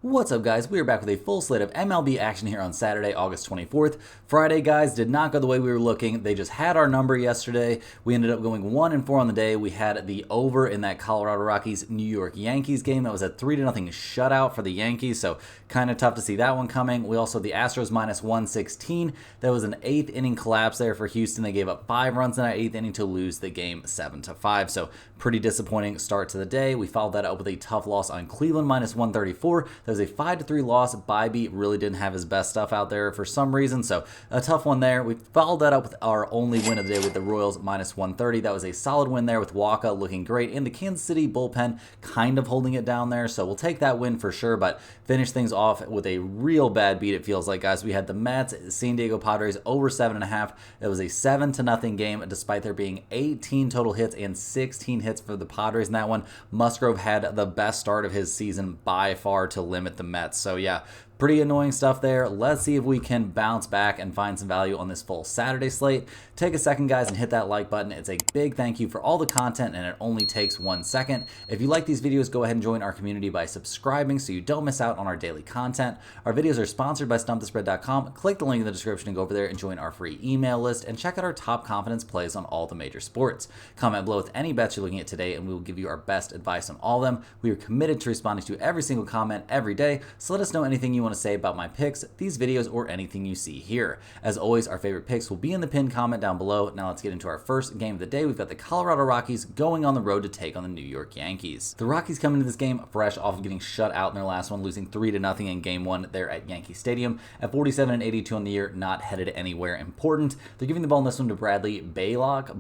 What's up, guys? We are back with a full slate of MLB action here on Saturday, August 24th. Friday, guys, did not go the way we were looking. They just had our number yesterday. We ended up going 1-4 on the day. We had the over in that Colorado Rockies New York Yankees game. That was a 3-0 shutout for the Yankees, so kind of tough to see that one coming. We also had the Astros minus 116. That was an 8th inning collapse there for Houston. They gave up 5 runs in that 8th inning to lose the game 7-5. So pretty disappointing start to the day. We followed that up with a tough loss on Cleveland minus 134. That was a 5-3 loss. Bybee really didn't have his best stuff out there for some reason, so a tough one there. We followed that up with our only win of the day with the Royals minus 130. That was a solid win there with Waka looking great, and the Kansas City bullpen kind of holding it down there, so we'll take that win for sure, but finish things off with a real bad beat, it feels like, guys. We had the Mets, San Diego Padres over 7.5. It was a 7-0 game, despite there being 18 total hits and 16 hits for the Padres in that one. Musgrove had the best start of his season by far to limit the Mets. So yeah, pretty annoying stuff there. Let's see if we can bounce back and find some value on this full Saturday slate. Take a second, guys, and hit that like button. It's a big thank you for all the content, and it only takes 1 second. If you like these videos, go ahead and join our community by subscribing so you don't miss out on our daily content. Our videos are sponsored by StumpTheSpread.com. Click the link in the description and go over there and join our free email list, and check out our top confidence plays on all the major sports. Comment below with any bets you're looking at today, and we will give you our best advice on all of them. We are committed to responding to every single comment every day, so let us know anything you want to say about my picks, these videos, or anything you see here. As always, our favorite picks will be in the pinned comment down below. Now let's get into our first game of the day. We've got the Colorado Rockies going on the road to take on the New York Yankees. The Rockies come into this game fresh off of getting shut out in their last one, losing 3-0 in game 1 there at Yankee Stadium. At 47-82 on the year, not headed anywhere important. They're giving the ball in this one to Bradley Blaylock,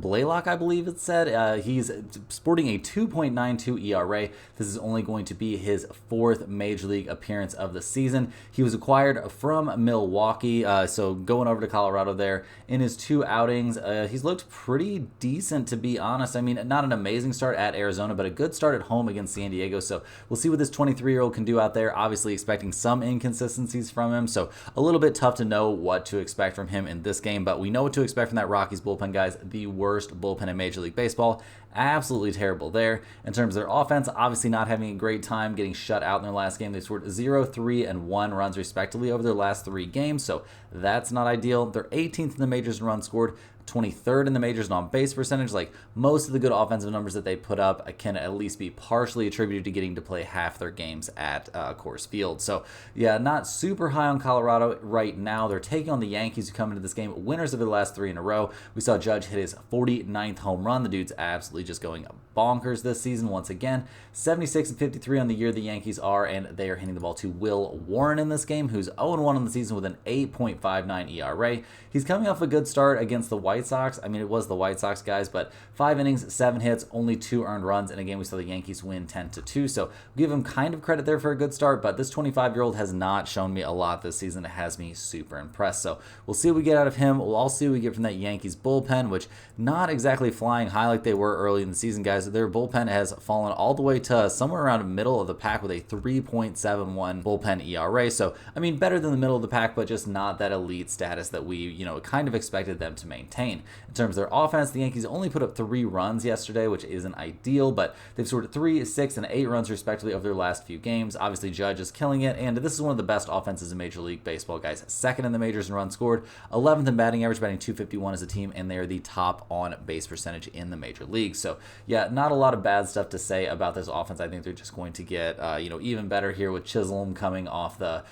I believe it said. He's sporting a 2.92 ERA. This is only going to be his 4th major league appearance of the season. He was acquired from Milwaukee, so going over to Colorado there. In his 2 outings, he's looked pretty decent, to be honest. I mean, not an amazing start at Arizona, but a good start at home against San Diego, so we'll see what this 23-year-old can do out there. Obviously expecting some inconsistencies from him, so a little bit tough to know what to expect from him in this game, but we know what to expect from that Rockies bullpen, guys. The worst bullpen in Major League Baseball. Absolutely terrible there. In terms of their offense, obviously not having a great time, getting shut out in their last game. They scored 0, 3, and 1 runs respectively over their last 3 games, so that's not ideal. They're 18th in the majors in runs scored, 23rd in the majors in on-base percentage. Like, most of the good offensive numbers that they put up can at least be partially attributed to getting to play half their games at Coors Field. So yeah, not super high on Colorado right now. They're taking on the Yankees, who come into this game winners of their last 3 in a row. We saw Judge hit his 49th home run. The dude's absolutely just going bonkers this season once again. 76-53 on the year, the Yankees are, and they are hitting the ball to Will Warren in this game, who's 0-1 on the season with an 8.59 ERA. He's coming off a good start against the White Sox. I mean, it was the White Sox, guys, but 5 innings, 7 hits, only 2 earned runs, and again, we saw the Yankees win 10-2, so we'll give him kind of credit there for a good start, but this 25-year-old has not shown me a lot this season. It has me super impressed, so we'll see what we get out of him. We'll also see what we get from that Yankees bullpen, which not exactly flying high like they were early in the season, guys. Their bullpen has fallen all the way to somewhere around the middle of the pack with a 3.71 bullpen ERA, so I mean, better than the middle of the pack, but just not that elite status that we, kind of expected them to maintain. In terms of their offense, the Yankees only put up 3 runs yesterday, which isn't ideal, but they've scored 3, 6, and 8 runs respectively over their last few games. Obviously, Judge is killing it, and this is one of the best offenses in Major League Baseball, guys. 2nd in the majors in runs scored, 11th in batting average, batting .251 as a team, and they are the top on base percentage in the major leagues. So yeah, not a lot of bad stuff to say about this offense. I think they're just going to get even better here with Chisholm coming off the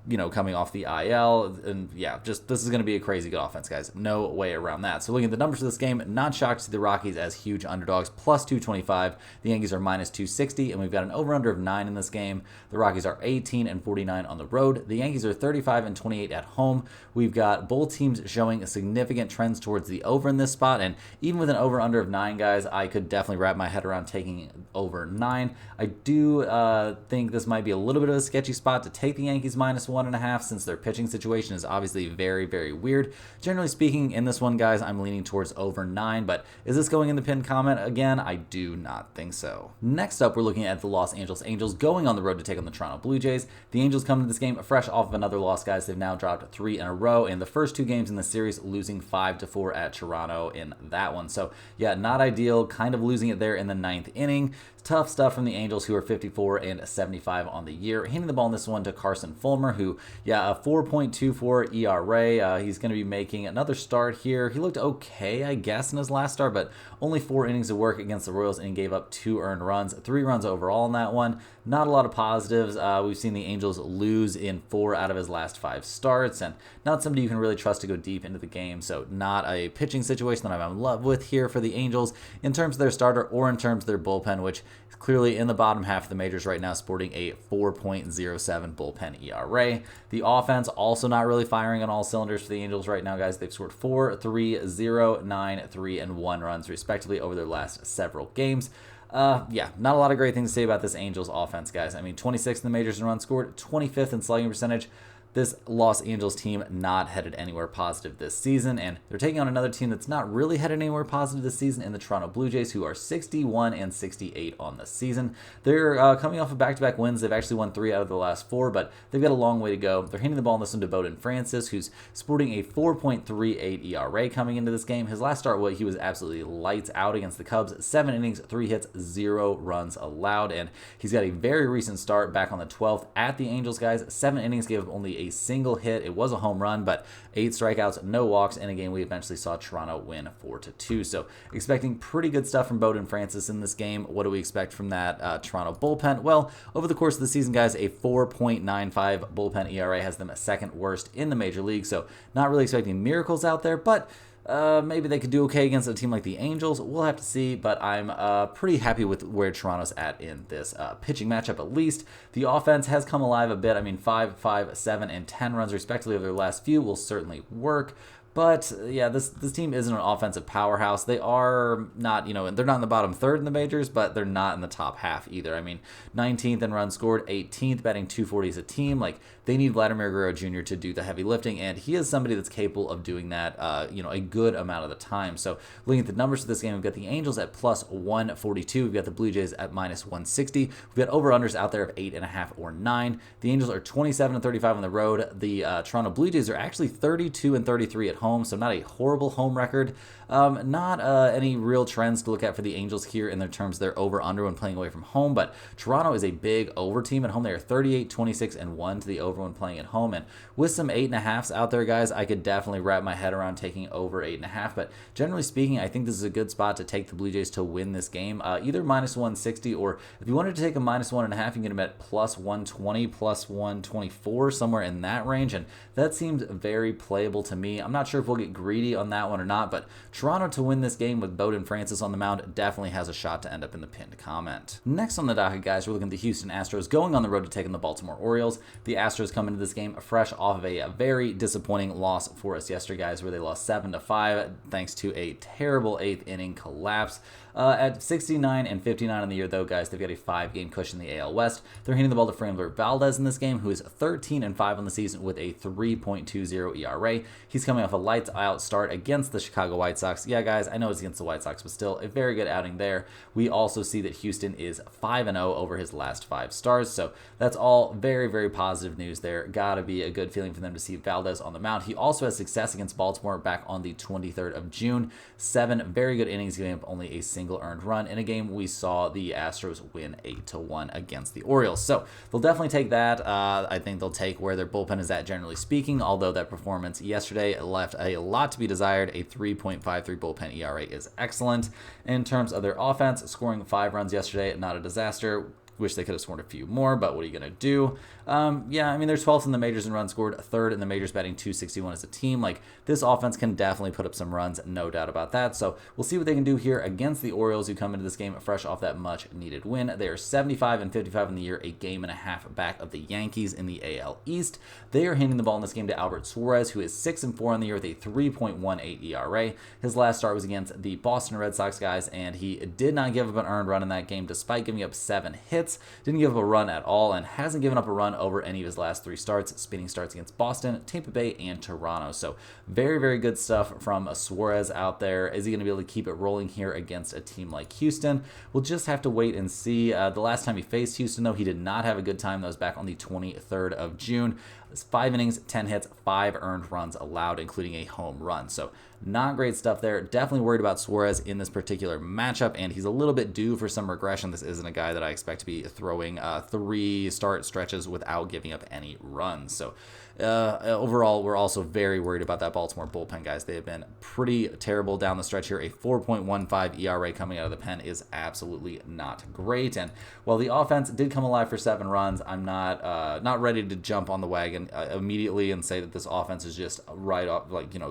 IL, and yeah, just this is going to be a crazy good offense, guys. No way around that. So looking at the numbers for this game, not shocked to see the Rockies as huge underdogs, plus 225. The Yankees are minus 260, and we've got an over-under of 9 in this game. The Rockies are 18-49 on the road. The Yankees are 35-28 at home. We've got both teams showing significant trends towards the over in this spot, and even with an over-under of 9, guys, I could definitely wrap my head around taking over 9. I do think this might be a little bit of a sketchy spot to take the Yankees minus 1.5, since their pitching situation is obviously very, very weird. Generally speaking, in this one, guys, I'm leaning towards over 9, but is this going in the pinned comment? Again, I do not think so. Next up, we're looking at the Los Angeles Angels going on the road to take on the Toronto Blue Jays. The Angels come to this game fresh off of another loss, guys. They've now dropped 3 in a row in the first 2 games in the series, losing 5-4 at Toronto in that one. So yeah, not ideal, kind of losing it there in the 9th inning. Tough stuff from the Angels, who are 54 and 75 on the year. Handing the ball in this one to Carson Fulmer, who, yeah, a 4.24 ERA. He's going to be making another start here. He looked okay, I guess, in his last start, but only 4 innings of work against the Royals and gave up 2 earned runs, 3 runs overall in that one. Not a lot of positives. We've seen the Angels lose in 4 out of his last 5 starts, and not somebody you can really trust to go deep into the game. So not a pitching situation that I'm in love with here for the Angels in terms of their starter or in terms of their bullpen, which is clearly in the bottom half of the majors right now, sporting a 4.07 bullpen ERA. The offense also not really firing on all cylinders for the Angels right now, guys. They've scored 4, 3, 0, 9, 3, and 1 runs respectively over their last several games. Yeah, not a lot of great things to say about this Angels offense, guys. I mean, 26th in the majors in runs scored, 25th in slugging percentage. This Los Angeles team not headed anywhere positive this season, and they're taking on another team that's not really headed anywhere positive this season in the Toronto Blue Jays, who are 61 and 68 on the season. They're coming off of back-to-back wins. They've actually won 3 out of the last 4, but they've got a long way to go. They're handing the ball in this one to Bowden Francis, who's sporting a 4.38 ERA coming into this game. His last start, he was absolutely lights out against the Cubs. 7 innings, 3 hits, 0 runs allowed, and he's got a very recent start back on the 12th at the Angels, guys. 7 innings, gave up only a single hit. It was a home run, but 8 strikeouts, no walks in a game we eventually saw Toronto win 4-2. So expecting pretty good stuff from Bowden Francis in this game. What do we expect from that Toronto bullpen? Well, over the course of the season, guys, a 4.95 bullpen ERA has them second worst in the major league. So not really expecting miracles out there, but maybe they could do okay against a team like the Angels. We'll have to see, but I'm pretty happy with where Toronto's at in this pitching matchup, at least. The offense has come alive a bit. I mean, 5, 5, 7, and 10 runs respectively over their last few will certainly work. But yeah, this team isn't an offensive powerhouse. They are not, they're not in the bottom third in the majors, but they're not in the top half either. I mean, 19th in runs scored, 18th, batting 240 as a team. Like, they need Vladimir Guerrero Jr. to do the heavy lifting, and he is somebody that's capable of doing that, a good amount of the time. So looking at the numbers for this game, we've got the Angels at plus 142. We've got the Blue Jays at minus 160. We've got over-unders out there of 8.5 or 9. The Angels are 27 and 35 on the road. The Toronto Blue Jays are actually 32 and 33 at home, so not a horrible home record. Not any real trends to look at for the Angels here in their terms of their over-under when playing away from home, but Toronto is a big over team at home. They are 38, 26, and 1 to the over when playing at home, and with some 8.5s out there, guys, I could definitely wrap my head around taking over 8.5, but generally speaking, I think this is a good spot to take the Blue Jays to win this game, either minus 160, or if you wanted to take a minus 1.5, you can get them at plus 120, plus 124, somewhere in that range, and that seems very playable to me. I'm not sure if we'll get greedy on that one or not, but Toronto to win this game with Bowden Francis on the mound definitely has a shot to end up in the pinned comment. Next on the docket, guys, we're looking at the Houston Astros going on the road to take on the Baltimore Orioles. The Astros come into this game fresh off of a very disappointing loss for us yesterday, guys, where they lost 7-5 thanks to a terrible 8th inning collapse. At 69 and 59 on the year, though, guys, they've got a 5-game cushion in the AL West. They're handing the ball to Framber Valdez in this game, who is 13 and 5 on the season with a 3.20 ERA. He's coming off a lights-out start against the Chicago White Sox. Yeah, guys, I know it's against the White Sox, but still a very good outing there. We also see that Houston is 5-0 over his last 5 starts, so that's all very, very positive news there. Gotta be a good feeling for them to see Valdez on the mound. He also has success against Baltimore back on the 23rd of June. 7 very good innings, giving up only a single earned run in a game we saw the Astros win 8-1 against the Orioles. So they'll definitely take that. I think they'll take where their bullpen is at, generally speaking, although that performance yesterday left a lot to be desired. A 3.53 bullpen ERA is excellent. In terms of their offense, scoring 5 runs yesterday, not a disaster. Wish they could have scored a few more, but what are you going to do? Yeah, I mean, they're 12th in the majors in runs scored, 3rd in the majors, batting 261 as a team. Like, this offense can definitely put up some runs, no doubt about that. So we'll see what they can do here against the Orioles, who come into this game fresh off that much-needed win. They are 75 and 55 in the year, a game and a half back of the Yankees in the AL East. They are handing the ball in this game to Albert Suarez, who is 6 and 4 on the year with a 3.18 ERA. His last start was against the Boston Red Sox, guys, and he did not give up an earned run in that game, despite giving up 7 hits. hits, didn't give up a run at all, and hasn't given up a run over any of his last 3 starts, spinning starts against Boston, Tampa Bay, and Toronto. So very, very good stuff from Suarez out there. Is he going to be able to keep it rolling here against a team like Houston? We'll just have to wait and see. The last time he faced Houston, though, he did not have a good time. That was back on the 23rd of June. It's 5 innings, 10 hits, 5 earned runs allowed, including a home run. So not great stuff there. Definitely worried about Suarez in this particular matchup, and he's a little bit due for some regression. This isn't a guy that I expect to be throwing 3 start stretches without giving up any runs. So overall, we're also very worried about that Baltimore bullpen, guys. They have been pretty terrible down the stretch here. A 4.15 ERA coming out of the pen is absolutely not great. And while the offense did come alive for 7 runs, I'm not ready to jump on the wagon immediately and say that this offense is just right off,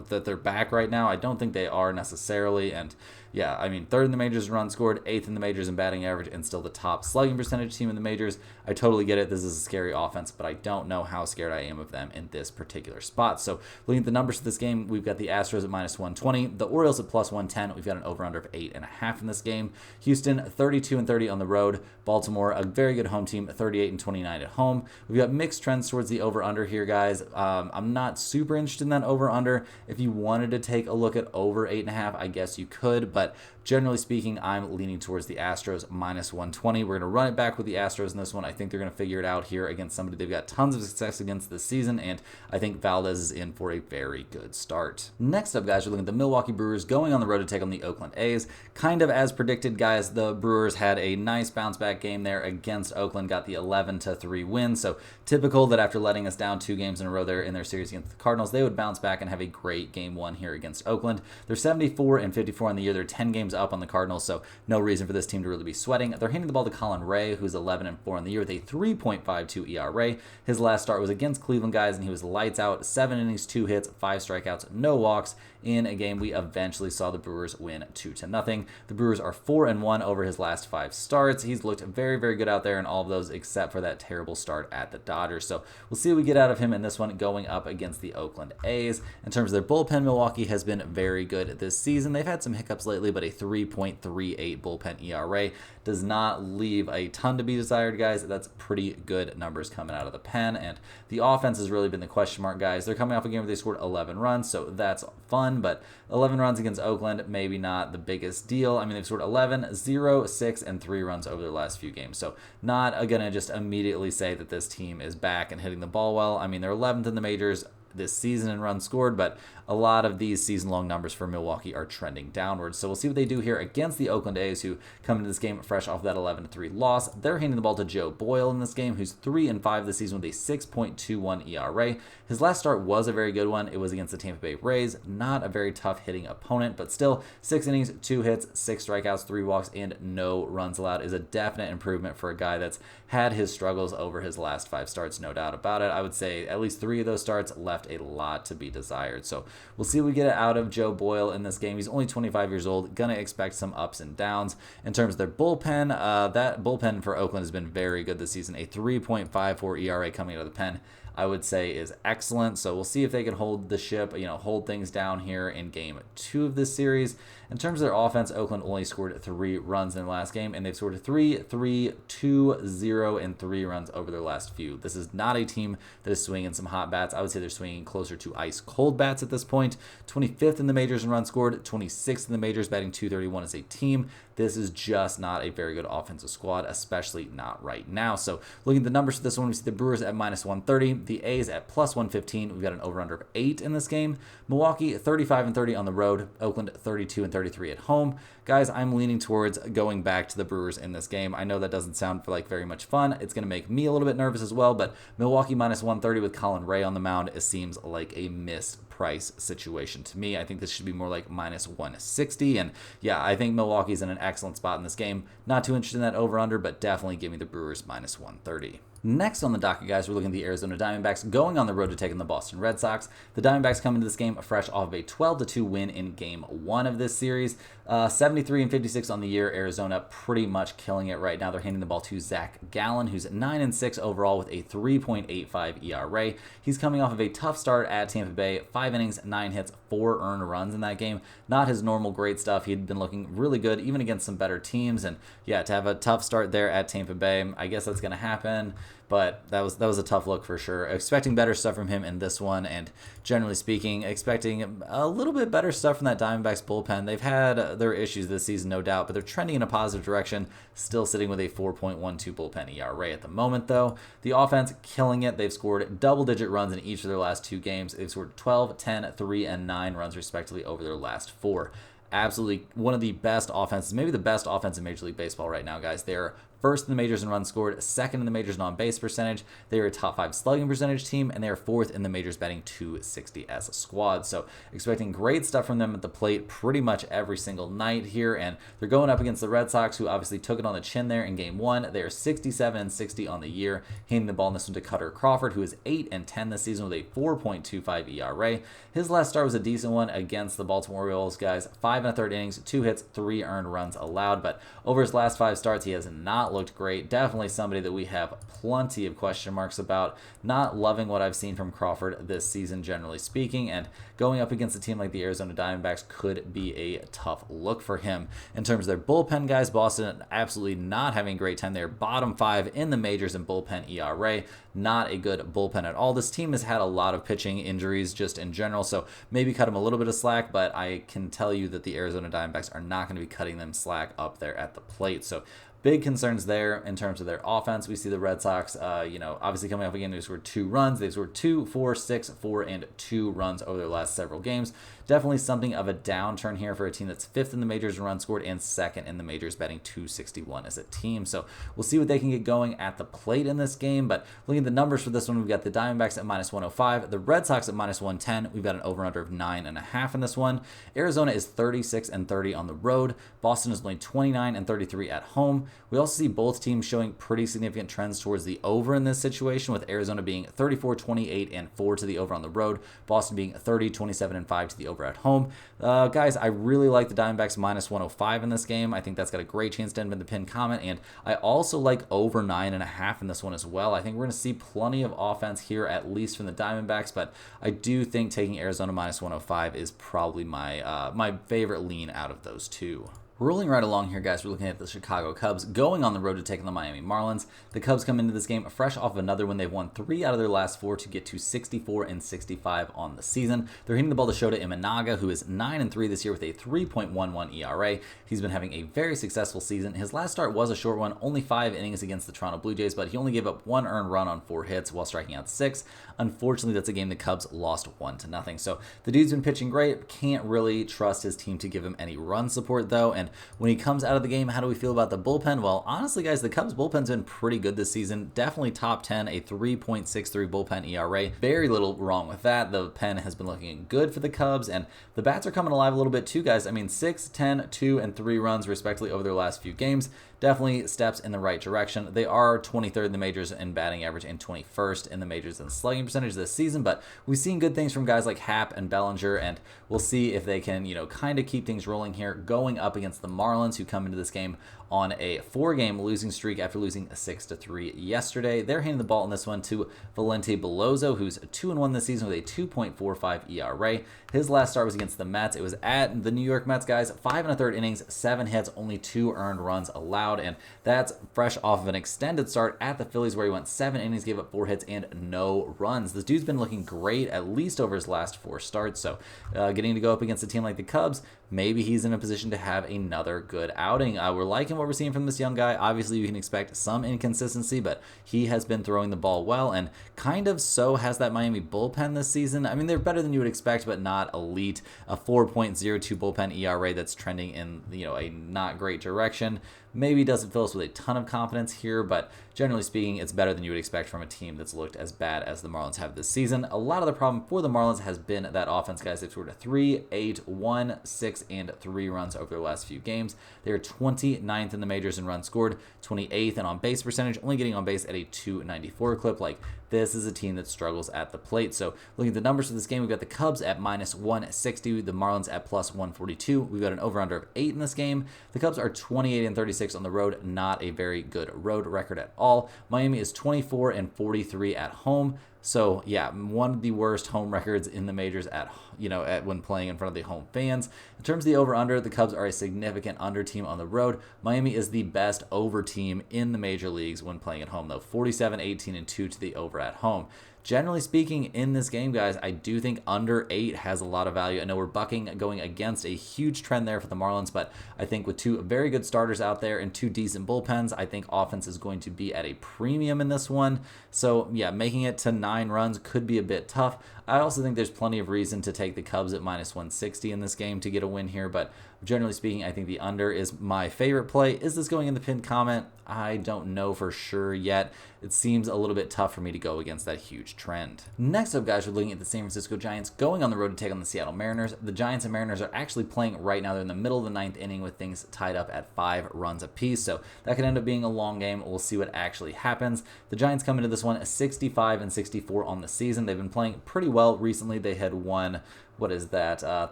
that they're back right now. I don't think they are necessarily. And yeah, I mean, 3rd in the majors in runs scored, 8th in the majors in batting average, and still the top slugging percentage team in the majors. I totally get it. This is a scary offense, but I don't know how scared I am of them in this particular spot. So looking at the numbers for this game, we've got the Astros at -120, the Orioles at +110. We've got an over-under of 8.5 in this game. Houston 32-30 on the road. Baltimore, a very good home team, 38-29 at home. We've got mixed trends towards the over-under here, guys. I'm not super interested in that over-under. If you wanted to take a look at over 8.5, I guess you could, but generally speaking, I'm leaning towards the Astros -120. We're going to run it back with the Astros in this one. I think they're going to figure it out here against somebody they've got tons of success against this season, and I think Valdez is in for a very good start. Next up, guys, we're looking at the Milwaukee Brewers going on the road to take on the Oakland A's. Kind of as predicted, guys, the Brewers had a nice bounce-back game there against Oakland, got the 11-3 win, so typical that after letting us down 2 games in a row there in their series against the Cardinals, they would bounce back and have a great game 1 here against Oakland. They're 74-54 on the year. They're 10 games up on the Cardinals, so no reason for this team to really be sweating. They're handing the ball to Colin Ray, who's 11-4 on the year with a 3.52 ERA. His last start was against Cleveland, guys, and he was lights out. 7 innings, 2 hits, 5 strikeouts, no walks in a game we eventually saw the Brewers win 2-0. The Brewers are 4-1 over his last 5 starts. He's looked very, very good out there in all of those except for that terrible start at the Dodgers. So we'll see what we get out of him in this one going up against the Oakland A's. In terms of their bullpen, Milwaukee has been very good this season. They've had some hiccups lately, but a 3.38 bullpen ERA does not leave a ton to be desired, guys. That's pretty good numbers coming out of the pen, and the offense has really been the question mark, guys. They're coming off a game where they scored 11 runs, so that's fun, but 11 runs against Oakland, maybe not the biggest deal. I mean, they've scored 11, 0, 6, and 3 runs over their last few games, so not going to just immediately say that this team is back and hitting the ball well. I mean, they're 11th in the majors this season in runs scored, but a lot of these season-long numbers for Milwaukee are trending downwards. So we'll see what they do here against the Oakland A's, who come into this game fresh off that 11-3 loss. They're handing the ball to Joe Boyle in this game, who's 3-5 this season with a 6.21 ERA. His last start was a very good one. It was against the Tampa Bay Rays. Not a very tough hitting opponent, but still 6 innings, 2 hits, 6 strikeouts, 3 walks, and no runs allowed is a definite improvement for a guy that's had his struggles over his last 5 starts, no doubt about it. I would say at least 3 of those starts left a lot to be desired. So we'll see what we get out of Joe Boyle in this game. He's only 25 years old. Gonna expect some ups and downs. In terms of their bullpen, that bullpen for Oakland has been very good this season. A 3.54 ERA coming out of the pen, I would say, is excellent. So we'll see if they can hold the ship, hold things down here in game 2 of this series. In terms of their offense, Oakland only scored 3 runs in the last game, and they've scored 3, 3, 2, 0, and 3 runs over their last few. This is not a team that is swinging some hot bats. I would say they're swinging closer to ice-cold bats at this point. 25th in the majors in runs scored, 26th in the majors, batting .231 as a team. This is just not a very good offensive squad, especially not right now. So looking at the numbers for this one, we see the Brewers at -130, the A's at +115. We've got an over-under of 8 in this game. Milwaukee 35-30 on the road. Oakland 32-33 at home. Guys, I'm leaning towards going back to the Brewers in this game. I know that doesn't sound like very much fun. It's going to make me a little bit nervous as well, but Milwaukee -130 with Colin Ray on the mound, it seems like a missed price situation to me. I think this should be more like -160, and yeah, I think Milwaukee's in an excellent spot in this game. Not too interested in that over-under, but definitely give me the Brewers -130. Next on the docket, guys, we're looking at the Arizona Diamondbacks going on the road to take on the Boston Red Sox. The Diamondbacks come into this game fresh off of a 12-2 win in Game 1 of this series. 73-56 on the year. Arizona pretty much killing it right now. They're handing the ball to Zach Gallen, who's 9-6 overall with a 3.85 ERA. He's coming off of a tough start at Tampa Bay. 5 innings, 9 hits, 4 earned runs in that game. Not his normal great stuff. He had been looking really good, even against some better teams. And yeah, to have a tough start there at Tampa Bay, I guess that's going to happen. But that was a tough look for sure. Expecting better stuff from him in this one, and generally speaking, expecting a little bit better stuff from that Diamondbacks bullpen. They've had their issues this season, no doubt, but they're trending in a positive direction, still sitting with a 4.12 bullpen ERA at the moment, though. The offense, killing it. They've scored double-digit runs in each of their last 2 games. They've scored 12, 10, 3, and 9 runs, respectively, over their last 4. Absolutely one of the best offenses, maybe the best offense in Major League Baseball right now, guys. They're first in the majors in runs scored, second in the majors in on-base percentage. They are a top 5 slugging percentage team, and they are 4th in the majors batting .260 as a squad. So expecting great stuff from them at the plate pretty much every single night here, and they're going up against the Red Sox, who obviously took it on the chin there in Game 1. They are 67-60 on the year, handing the ball in this one to Cutter Crawford, who is 8-10 this season with a 4.25 ERA. His last start was a decent one against the Baltimore Orioles, guys. 5 1/3 innings, 2 hits, 3 earned runs allowed, but over his last 5 starts, he has not looked great. Definitely somebody that we have plenty of question marks about. Not loving what I've seen from Crawford this season, generally speaking, and going up against a team like the Arizona Diamondbacks could be a tough look for him. In terms of their bullpen, guys, Boston absolutely not having a great time. They're bottom 5 in the majors in bullpen ERA. Not a good bullpen at all. This team has had a lot of pitching injuries just in general, so maybe cut them a little bit of slack, but I can tell you that the Arizona Diamondbacks are not going to be cutting them slack up there at the plate. So big concerns there in terms of their offense. We see the Red Sox, obviously coming up again, they scored 2 runs. They scored 2, 4, 6, 4, and 2 runs over their last several games. Definitely something of a downturn here for a team that's 5th in the majors in runs scored and 2nd in the majors, batting .261 as a team. So we'll see what they can get going at the plate in this game. But looking at the numbers for this one, we've got the Diamondbacks at -105, the Red Sox at -110. We've got an over-under of 9.5 in this one. Arizona is 36-30 on the road. Boston is only 29-33 at home. We also see both teams showing pretty significant trends towards the over in this situation, with Arizona being 34-28-4 to the over on the road, Boston being 30-27-5 to the over at home. Guys, I really like the Diamondbacks -105 in this game. I think that's got a great chance to end in the pinned comment, and I also like over 9.5 in this one as well. I think we're going to see plenty of offense here, at least from the Diamondbacks, but I do think taking Arizona -105 is probably my favorite lean out of those two. Rolling right along here, guys, we're looking at the Chicago Cubs going on the road to take on the Miami Marlins. The Cubs come into this game fresh off of another win. They've won 3 out of their last 4 to get to 64-65 on the season. They're hitting the ball to Shota Imanaga, who is 9-3 this year with a 3.11 ERA. He's been having a very successful season. His last start was a short one, only 5 innings against the Toronto Blue Jays, but he only gave up 1 earned run on 4 hits while striking out 6. Unfortunately, that's a game the Cubs lost 1-0. So the dude's been pitching great. Can't really trust his team to give him any run support, though. And when he comes out of the game, how do we feel about the bullpen? Well, honestly, guys, the Cubs bullpen's been pretty good this season. Definitely top 10, a 3.63 bullpen ERA. Very little wrong with that. The pen has been looking good for the Cubs, and the bats are coming alive a little bit too, guys. I mean, 6, 10, 2, and 3 runs, respectively, over their last few games. Definitely steps in the right direction. They are 23rd in the majors in batting average and 21st in the majors in slugging percentage this season, but we've seen good things from guys like Happ and Bellinger, and we'll see if they can, kind of keep things rolling here going up against the Marlins, who come into this game on a 4-game losing streak after losing 6-3 yesterday. They're handing the ball in this one to Valente Beloso, who's 2-1 this season with a 2.45 ERA. His last start was against the Mets. It was at the New York Mets, guys. 5 1/3 innings, 7 hits, only 2 earned runs allowed, and that's fresh off of an extended start at the Phillies where he went 7 innings, gave up 4 hits, and no runs. This dude's been looking great, at least over his last 4 starts, so getting to go up against a team like the Cubs, maybe he's in a position to have another good outing. We're liking what we're seeing from this young guy. Obviously, you can expect some inconsistency, but he has been throwing the ball well, and kind of so has that Miami bullpen this season. I mean, they're better than you would expect, but not elite. A 4.02 bullpen ERA that's trending in a not great direction. Maybe maybe doesn't fill us with a ton of confidence here, but generally speaking, it's better than you would expect from a team that's looked as bad as the Marlins have this season. A lot of the problem for the Marlins has been that offense, guys. They've scored 3, 8, 1, 6, and 3 runs over their last few games. They are 29th in the majors in runs scored, 28th in on-base percentage, only getting on base at a 294 clip. Like, this is a team that struggles at the plate. So looking at the numbers for this game, we've got the Cubs at minus 160, the Marlins at plus 142. We've got an over-under of 8 in this game. The Cubs are 28 and 36 on the road, not a very good road record at all. Miami is 24 and 43 at home. So yeah, one of the worst home records in the majors when playing in front of the home fans. In terms of the over/under, the Cubs are a significant under team on the road. Miami is the best over team in the major leagues when playing at home, though. 47, 18, and 2 to the over at home. Generally speaking, in this game, guys, I do think under 8 has a lot of value. I know we're going against a huge trend there for the Marlins, but I think with 2 very good starters out there and 2 decent bullpens, I think offense is going to be at a premium in this one. So, yeah, making it to 9 runs could be a bit tough. I also think there's plenty of reason to take the Cubs at minus 160 in this game to get a win here, but generally speaking, I think the under is my favorite play. Is this going in the pinned comment? I don't know for sure yet. It seems a little bit tough for me to go against that huge trend. Next up, guys, we're looking at the San Francisco Giants going on the road to take on the Seattle Mariners. The Giants and Mariners are actually playing right now. They're in the middle of the 9th inning with things tied up at 5 runs apiece, so that could end up being a long game. We'll see what actually happens. The Giants come into this one 65 and 64 on the season. They've been playing pretty well recently. They had won 3 out of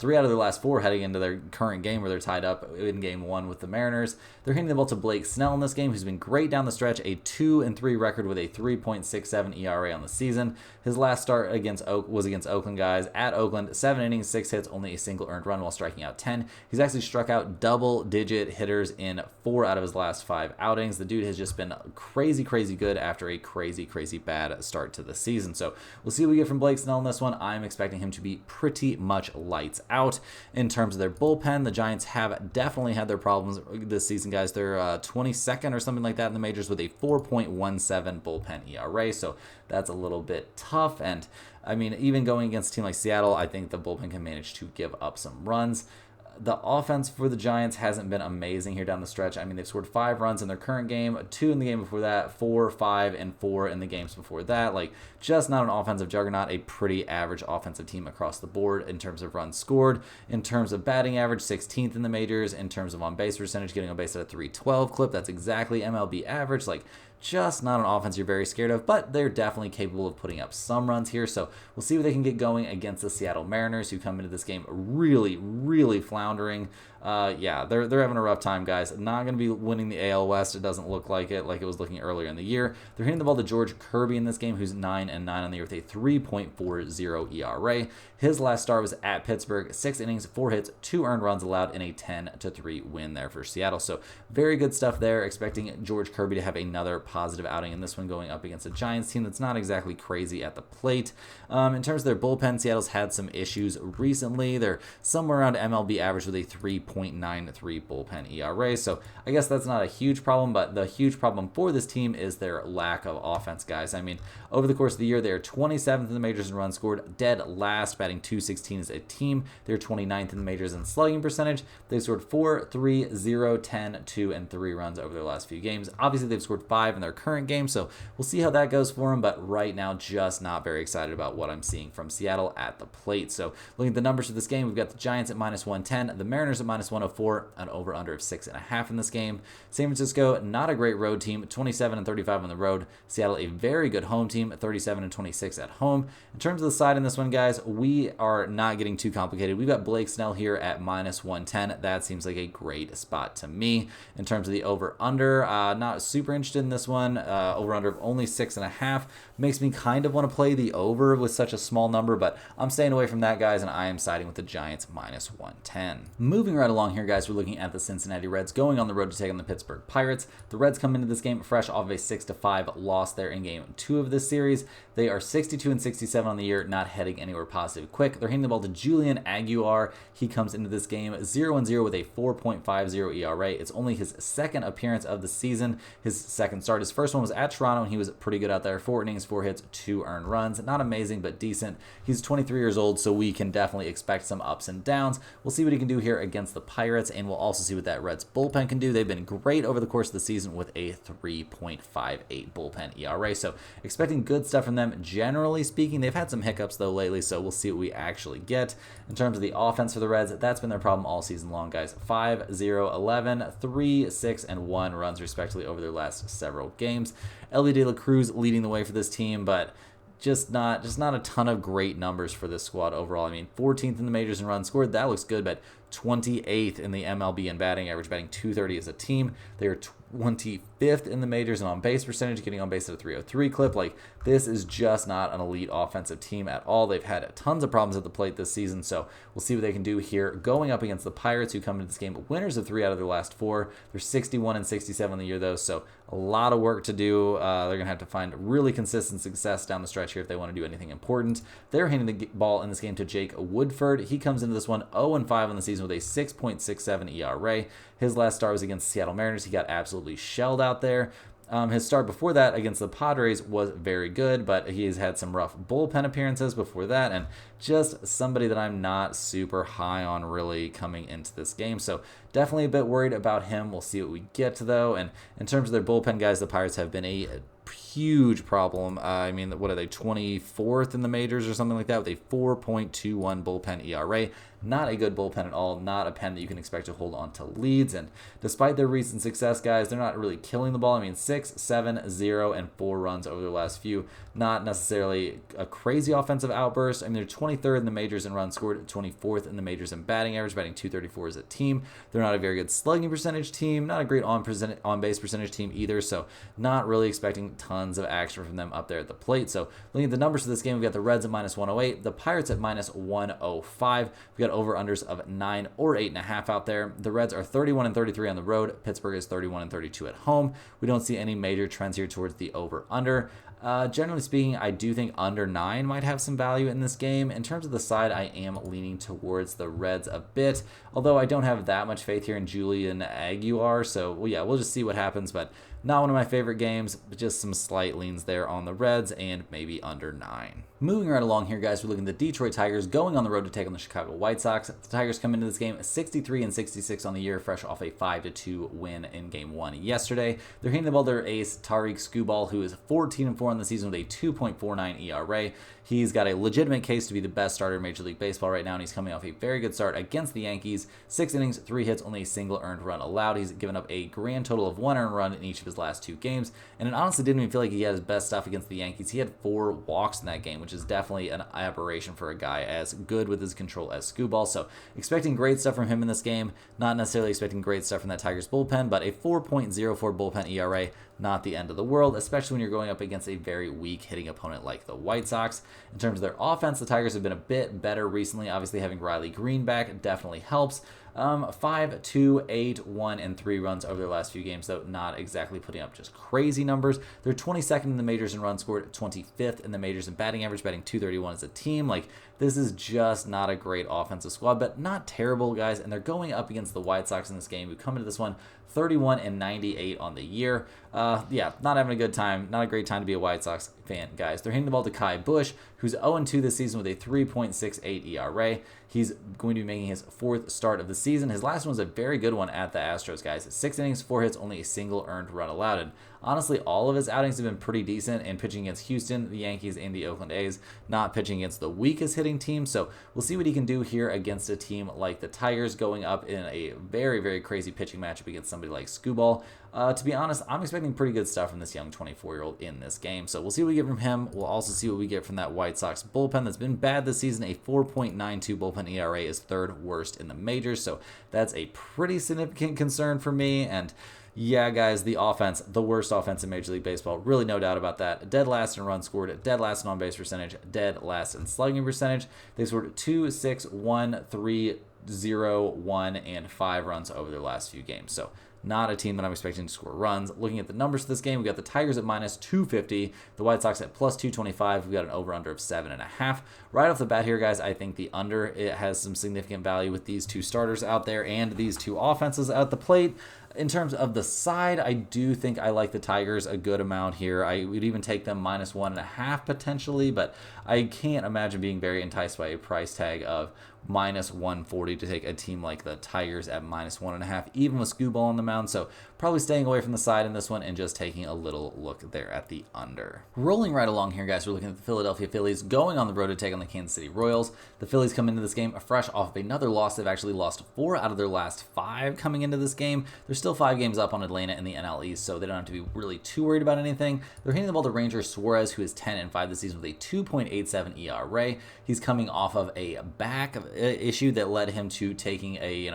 their last 4 heading into their current game where they're tied up in game 1 with the Mariners. They're hitting the ball to Blake Snell in this game, who's been great down the stretch, a 2-3 record with a 3.67 ERA on the season. His last start was against Oakland, guys. At Oakland, 7 innings, 6 hits, only a single earned run while striking out 10. He's actually struck out double-digit hitters in 4 out of his last 5 outings. The dude has just been crazy, crazy good after a crazy, crazy bad start to the season. So we'll see what we get from Blake Snell in this one. I'm expecting him to be pretty much lights out. In terms of their bullpen, the Giants have definitely had their problems this season, guys. They're 22nd or something like that in the majors with a 4.17 bullpen ERA, so that's a little bit tough. And I mean, even going against a team like Seattle, I think the bullpen can manage to give up some runs. The offense for the Giants hasn't been amazing here down the stretch. I mean, they've scored 5 runs in their current game, 2 in the game before that, 4, 5, and 4 in the games before that. Like, just not an offensive juggernaut, a pretty average offensive team across the board in terms of runs scored. In terms of batting average, 16th in the majors. In terms of on-base percentage, getting on base at a 312 clip. That's exactly MLB average. Like, just not an offense you're very scared of, but they're definitely capable of putting up some runs here. So we'll see what they can get going against the Seattle Mariners, who come into this game really, really floundering. They're having a rough time, guys. Not going to be winning the AL West. It doesn't look like it was looking earlier in the year. They're hitting the ball to George Kirby in this game, who's 9-9 on the year with a 3.40 ERA. His last start was at Pittsburgh, 6 innings, 4 hits, 2 earned runs allowed in a 10-3 win there for Seattle. So very good stuff there. Expecting George Kirby to have another positive outing in this one, going up against a Giants team that's not exactly crazy at the plate. In terms of their bullpen, Seattle's had some issues recently. They're somewhere around MLB average with a 3.93 bullpen ERA. So I guess that's not a huge problem, but the huge problem for this team is their lack of offense, guys. I mean, over the course of the year, they're 27th in the majors in runs scored, dead last, batting .216 as a team. They're 29th in the majors in slugging percentage. They've scored 4, 3, 0, 10, 2, and 3 runs over their last few games. Obviously, they've scored 5 in their current game, so we'll see how that goes for them, but right now, just not very excited about what I'm seeing from Seattle at the plate. So looking at the numbers for this game, we've got the Giants at minus 110, the Mariners at minus 104, an over-under of 6.5 in this game. San Francisco, not a great road team, 27 and 35 on the road. Seattle, a very good home team, 37 and 26 at home. In terms of the side in this one, guys, we are not getting too complicated. We've got Blake Snell here at minus 110. That seems like a great spot to me. In terms of the over-under, not super interested in this one. Over-under of only 6.5 makes me kind of want to play the over with such a small number, but I'm staying away from that, guys, and I am siding with the Giants minus 110. Moving right along here, guys, we're looking at the Cincinnati Reds going on the road to take on the Pittsburgh Pirates. The Reds come into this game fresh off of a 6-5 loss there in game 2 of this series. They are 62 and 67 on the year, not heading anywhere positive quick. They're hitting the ball to Julian Aguilar. He comes into this game 0-0 with a 4.50 ERA. It's only his second appearance of the season. His second start. His first one was at Toronto, and he was pretty good out there. 4 innings, 4 hits, 2 earned runs. Not amazing, but decent. He's 23 years old, so we can definitely expect some ups and downs. We'll see what he can do here against the Pirates, and we'll also see what that Reds bullpen can do. They've been great over the course of the season with a 3.58 bullpen ERA, so expecting good stuff from them. Generally speaking, they've had some hiccups though lately, so we'll see what we actually get. In terms of the offense for the Reds, that's been their problem all season long, guys. 5, 0, 11, 3, 6, and 1 runs respectively over their last several games. Elly De La Cruz leading the way for this team, but just not a ton of great numbers for this squad overall. I mean, 14th in the majors in runs scored, that looks good, but 28th in the MLB in batting average, batting .230 as a team. They are 25th in the majors in on-base percentage, getting on base at a .303 clip. Like, this is just not an elite offensive team at all. They've had tons of problems at the plate this season, so we'll see what they can do here going up against the Pirates, who come into this game winners of 3 out of their last 4. They're 61 and 67 in the year, though, so a lot of work to do. They're going to have to find really consistent success down the stretch here if they want to do anything important. They're handing the ball in this game to Jake Woodford. He comes into this one 0-5 on the season with a 6.67 ERA. His last start was against the Seattle Mariners. He got absolutely shelled out there. His start before that against the Padres was very good, but he has had some rough bullpen appearances before that, and just somebody that I'm not super high on really coming into this game. So definitely a bit worried about him. We'll see what we get to, though. And in terms of their bullpen guys, the Pirates have been a huge problem. I mean, what are they, 24th in the majors or something like that, with a 4.21 bullpen ERA. Not a good bullpen at all, not a pen that you can expect to hold on to leads. And despite their recent success, guys, they're not really killing the ball. I mean, 6, 7, 0, and 4 runs over their last few. Not necessarily a crazy offensive outburst. I mean, they're 23rd in the majors in runs scored, 24th in the majors in batting average, batting .234 as a team. They're not a very good slugging percentage team, not a great on-base percentage team either, so not really expecting tons of action from them up there at the plate. So looking at the numbers for this game, we've got the Reds at -108, the Pirates at -105. We've got over-unders of 9 or 8.5 out there. The Reds are 31 and 33 on the road. Pittsburgh is 31 and 32 at home. We don't see any major trends here towards the over-under. Generally speaking, I do think under 9 might have some value in this game. In terms of the side, I am leaning towards the Reds a bit, although I don't have that much faith here in Julian Aguilar, so well, yeah, we'll just see what happens, but not one of my favorite games, but just some slight leans there on the Reds and maybe under 9. Moving right along here, guys, we're looking at the Detroit Tigers going on the road to take on the Chicago White Sox. The Tigers come into this game 63 and 66 on the year, fresh off a 5-2 win in Game 1 yesterday. They're handing the ball to their ace, Tariq Skubal, who is 14 and 4 on the season with a 2.49 ERA. He's got a legitimate case to be the best starter in Major League Baseball right now, and he's coming off a very good start against the Yankees. 6 innings, 3 hits, only a single earned run allowed. He's given up a grand total of 1 earned run in each of his last 2 games, and it honestly didn't even feel like he had his best stuff against the Yankees. He had 4 walks in that game, which is definitely an aberration for a guy as good with his control as Skubal. So expecting great stuff from him in this game. Not necessarily expecting great stuff from that Tigers bullpen, but a 4.04 bullpen ERA, not the end of the world, especially when you're going up against a very weak hitting opponent like the White Sox. In terms of their offense, the Tigers have been a bit better recently. Obviously, having Riley Green back definitely helps. 5, 2, 8, 1, and 3 runs over their last few games, though not exactly putting up just crazy numbers. They're 22nd in the majors in runs scored, 25th in the majors in batting average, batting .231 as a team. Like, this is just not a great offensive squad, but not terrible, guys. And they're going up against the White Sox in this game, who come into this one 31 and 98 on the year. Yeah, not having a good time. Not a great time to be a White Sox fan, guys. They're handing the ball to Kai Busch, who's 0-2 this season with a 3.68 ERA. He's going to be making his 4th start of the season. His last one was a very good one at the Astros, guys. 6 innings, 4 hits, only a single earned run allowed. And honestly, all of his outings have been pretty decent in pitching against Houston, the Yankees, and the Oakland A's, not pitching against the weakest hitting team. So we'll see what he can do here against a team like the Tigers, going up in a very, very crazy pitching matchup against somebody like Skubal. To be honest, I'm expecting pretty good stuff from this young 24-year-old in this game. So we'll see what we get from him. We'll also see what we get from that White Sox bullpen that's been bad this season. A 4.92 bullpen ERA is 3rd worst in the majors. So that's a pretty significant concern for me. And yeah, guys, the offense, the worst offense in Major League Baseball. Really no doubt about that. Dead last in runs scored, dead last in on-base percentage, dead last in slugging percentage. They scored 2, 6, 1, 3, 0, 1, and 5 runs over their last few games. So not a team that I'm expecting to score runs. Looking at the numbers for this game, we got the Tigers at -250, the White Sox at +225. We got an over/under of 7.5. Right off the bat here, guys, I think the under, it has some significant value with these 2 starters out there and these 2 offenses at the plate. In terms of the side, I do think I like the Tigers a good amount here. I would even take them -1.5 potentially, but I can't imagine being very enticed by a price tag of -140 to take a team like the Tigers at -1.5, even with Skubal on the mound. So probably staying away from the side in this one and just taking a little look there at the under. Rolling right along here, guys, we're looking at the Philadelphia Phillies going on the road to take on the Kansas City Royals. The Phillies come into this game fresh off of another loss. They've actually lost 4 out of their last 5 coming into this game. They're still 5 games up on Atlanta in the NL East, so they don't have to be really too worried about anything. They're hitting the ball to Ranger Suarez, who is 10-5 this season with a 2.87 ERA. He's coming off of a back issue that led him to taking a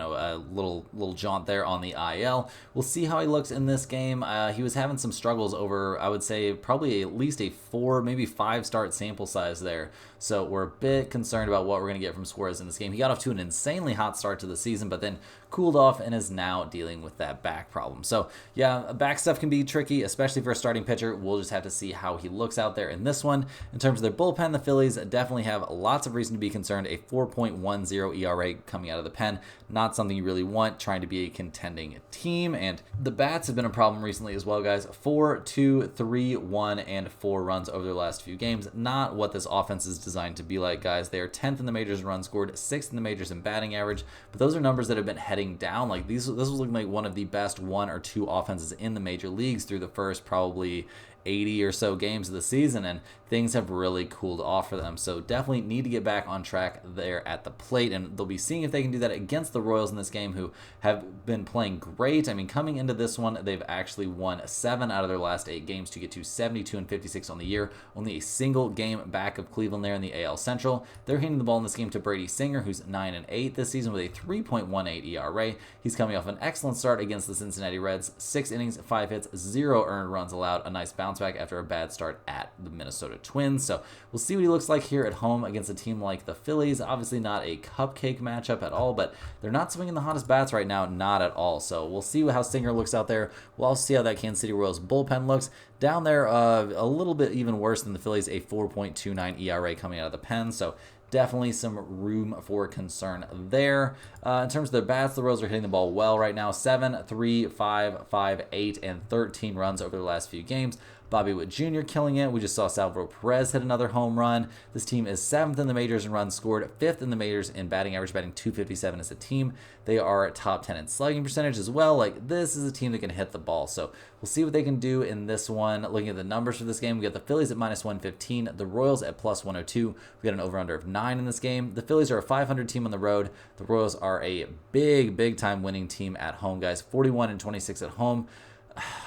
little jaunt there on the IL. We'll see how he looks in this game. He was having some struggles over, I would say, probably at least a 4, maybe 5 start sample size there. So we're a bit concerned about what we're going to get from Suarez in this game. He got off to an insanely hot start to the season, but then cooled off and is now dealing with that back problem. So yeah, back stuff can be tricky, especially for a starting pitcher. We'll just have to see how he looks out there in this one. In terms of their bullpen, the Phillies definitely have lots of reason to be concerned. A 4.10 ERA coming out of the pen, not something you really want trying to be a contending team. And the bats have been a problem recently as well, guys. 4, 2, 3, 1, and 4 runs over their last few games. Not what this offense is designed to be like, guys. They are 10th in the majors in runs scored, 6th in the majors in batting average, but those are numbers that have been heading down. Like this was looking like one of the best 1 or 2 offenses in the major leagues through the first probably 80 or so games of the season, and things have really cooled off for them. So definitely need to get back on track there at the plate, and they'll be seeing if they can do that against the Royals in this game, who have been playing great. I mean, coming into this one, they've actually won 7 out of their last 8 games to get to 72-56 on the year. Only a single game back of Cleveland there in the AL Central. They're hitting the ball in this game to Brady Singer, who's 9-8 this season with a 3.18 ERA. He's coming off an excellent start against the Cincinnati Reds. 6 innings, 5 hits, 0 earned runs allowed. A nice bounce back after a bad start at the Minnesota Twins. So we'll see what he looks like here at home against a team like the Phillies. Obviously not a cupcake matchup at all, but they're not swinging the hottest bats right now, not at all. So we'll see how Singer looks out there. We'll also see how that Kansas City Royals bullpen looks. Down there, a little bit even worse than the Phillies, a 4.29 ERA coming out of the pen. So definitely some room for concern there. In terms of their bats, the Royals are hitting the ball well right now. 7, 3, 5, 5, 8, and 13 runs over the last few games. Bobby Witt Jr. killing it. We just saw Salvador Perez hit another home run. This team is 7th in the majors in runs scored, 5th in the majors in batting average, batting .257 as a team. They are top 10 in slugging percentage as well. Like, this is a team that can hit the ball. So we'll see what they can do in this one. Looking at the numbers for this game, we got the Phillies at -115, the Royals at +102. We got an over-under of 9 in this game. The Phillies are a 500 team on the road. The Royals are a big time winning team at home, guys. 41-26 at home.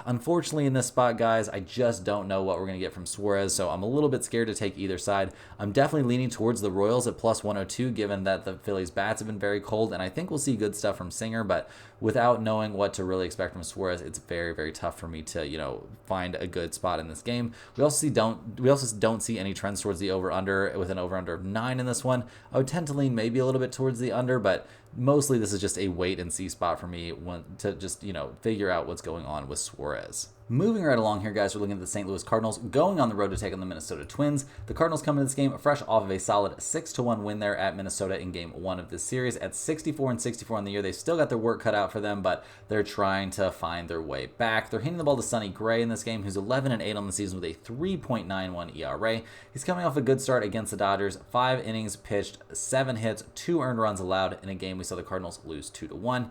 Unfortunately, in this spot, guys, I just don't know what we're going to get from Suarez, so I'm a little bit scared to take either side. I'm definitely leaning towards the Royals at +102, given that the Phillies' bats have been very cold, and I think we'll see good stuff from Singer, but without knowing what to really expect from Suarez, it's very tough for me to, find a good spot in this game. We also don't see any trends towards the over-under, with an over-under of 9 in this one. I would tend to lean maybe a little bit towards the under, but mostly this is just a wait-and-see spot for me to just, figure out what's going on with Suarez. Moving right along here, guys, we're looking at the St. Louis Cardinals going on the road to take on the Minnesota Twins. The Cardinals come into this game fresh off of a solid 6-1 win there at Minnesota in Game 1 of this series. At 64-64 on the year, they've still got their work cut out for them, but they're trying to find their way back. They're hitting the ball to Sonny Gray in this game, who's 11-8 on the season with a 3.91 ERA. He's coming off a good start against the Dodgers. 5 innings pitched, 7 hits, 2 earned runs allowed. In a game we saw the Cardinals lose 2-1.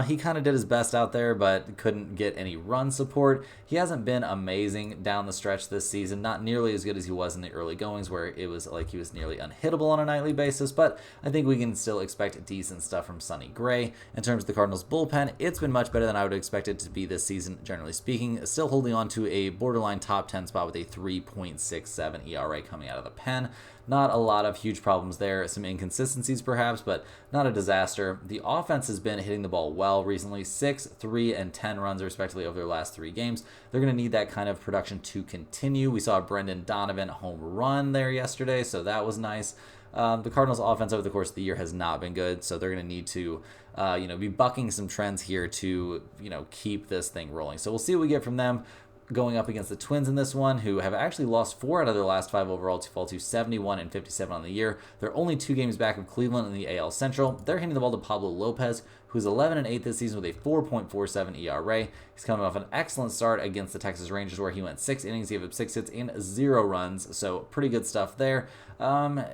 He kind of did his best out there, but couldn't get any run support. He hasn't been amazing down the stretch this season, not nearly as good as he was in the early goings, where it was like he was nearly unhittable on a nightly basis, but I think we can still expect decent stuff from Sonny Gray. In terms of the Cardinals bullpen, it's been much better than I would expect it to be this season, generally speaking. Still holding on to a borderline top 10 spot with a 3.67 ERA coming out of the pen. Not a lot of huge problems there. Some inconsistencies perhaps, but not a disaster. The offense has been hitting the ball well recently. 6, 3, and 10 runs respectively over their last 3 games. They're going to need that kind of production to continue. We saw a Brendan Donovan home run there yesterday, so that was nice. The Cardinals offense over the course of the year has not been good, so they're going to need to be bucking some trends here to keep this thing rolling. So we'll see what we get from them. going up against the Twins in this one, who have actually lost 4 out of their last 5 overall to fall to 71 and 57 on the year. They're only 2 games back of Cleveland in the AL Central. They're handing the ball to Pablo Lopez, who's 11 and 8 this season with a 4.47 ERA. He's coming off an excellent start against the Texas Rangers, where he went 6 innings, gave up 6 hits and 0 runs, so pretty good stuff there.